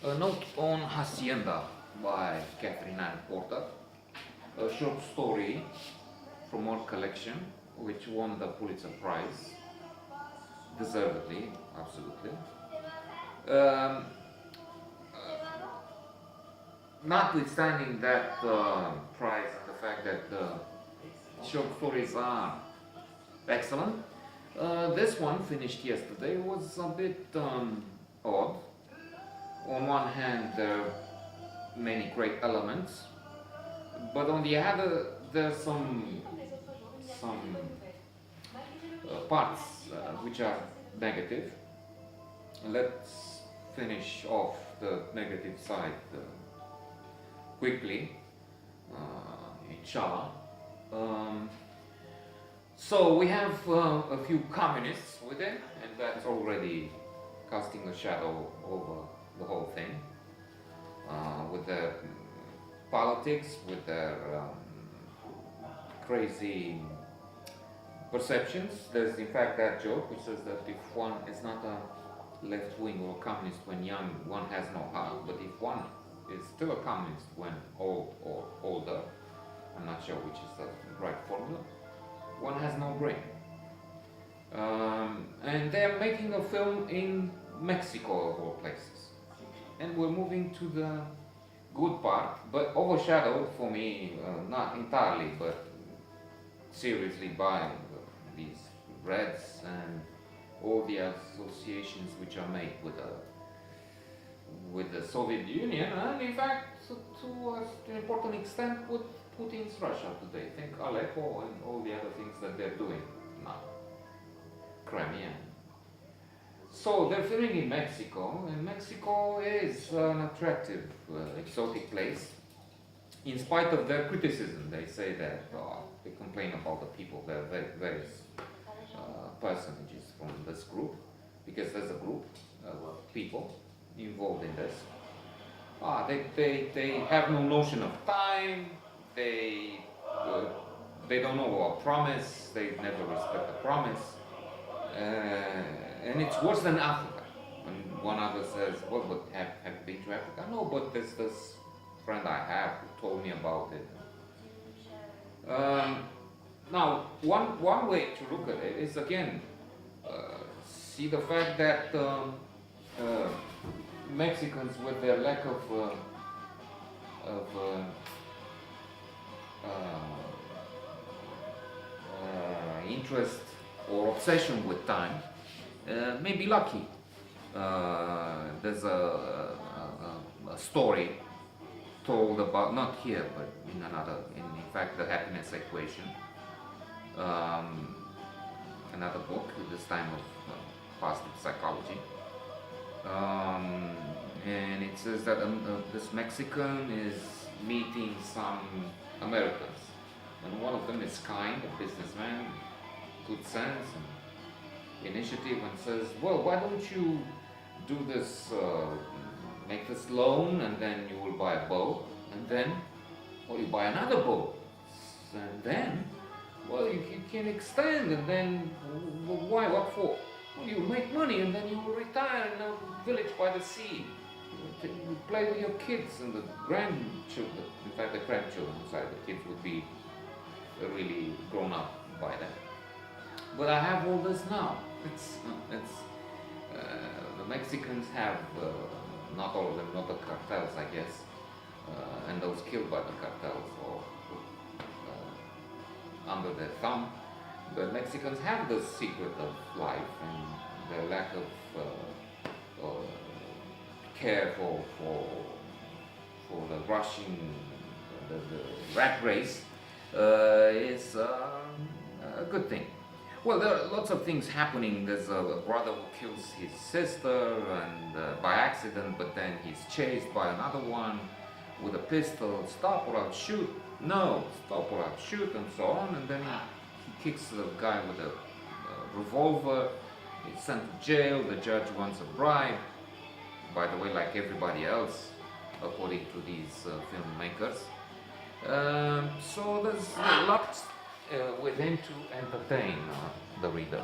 A note on Hacienda by Katherine Anne Porter, a short story from our collection which won the Pulitzer Prize, deservedly, absolutely. Um, Notwithstanding that prize and the fact that short stories are excellent, this one, finished yesterday, was a bit odd. On one hand, there are many great elements, but on the other, there's some parts which are negative. Let's finish off the negative side quickly, inshallah. So we have a few communists with it, and that's already casting a shadow over the whole thing, with their politics, with their crazy perceptions. There's in fact that joke which says that if one is not a left-wing or a communist when young, one has no heart, but if one is still a communist when old or older, I'm not sure which is the right formula, one has no brain. And they're making a film in Mexico of all places. And we're moving to the good part, but overshadowed for me, not entirely, but seriously, by these Reds and all the associations which are made with the Soviet Union, and in fact, to an important extent, with Putin's Russia today. Think Aleppo and all the other things that they're doing now, Crimea. So they're filming in Mexico, and Mexico is an attractive, exotic place. In spite of their criticism, they say that they complain about the people. There are various personages from this group, because there's a group of people involved in this. They have no notion of time. They don't know a promise. They never respect a promise. And it's worse than Africa. When one other says, well, but have you been to Africa? No, but there's this friend I have who told me about it. Now, one way to look at it is, again, see the fact that Mexicans, with their lack of interest or obsession with time, may be lucky. There's a story told about, not here, but in another, in fact, The Happiness Equation, another book, this time of positive psychology. And it says that this Mexican is meeting some Americans, and one of them is kind, a businessman, good sense and initiative, and says, well, why don't you do this, make this loan, and then you will buy a boat, and then, well, you buy another boat, and then, well, you can extend, and then, well, why, what for? Well, you make money, and then you will retire in a village by the sea. You play with your kids and the grandchildren. In fact, the grandchildren, sorry, the kids would be really grown up by then. But I have all this now. The Mexicans have, not all of them, not the cartels, I guess, and those killed by the cartels or under their thumb. The Mexicans have the secret of life and their lack of care for the Russian, the rat race is a good thing. Well, there are lots of things happening. There's a brother who kills his sister and by accident, but then he's chased by another one with a pistol. Stop or I'll shoot. No, stop or I'll shoot, and so on. And then he kicks the guy with a revolver. He's sent to jail. The judge wants a bribe. By the way, like everybody else, according to these filmmakers. So there's lots within to entertain the reader.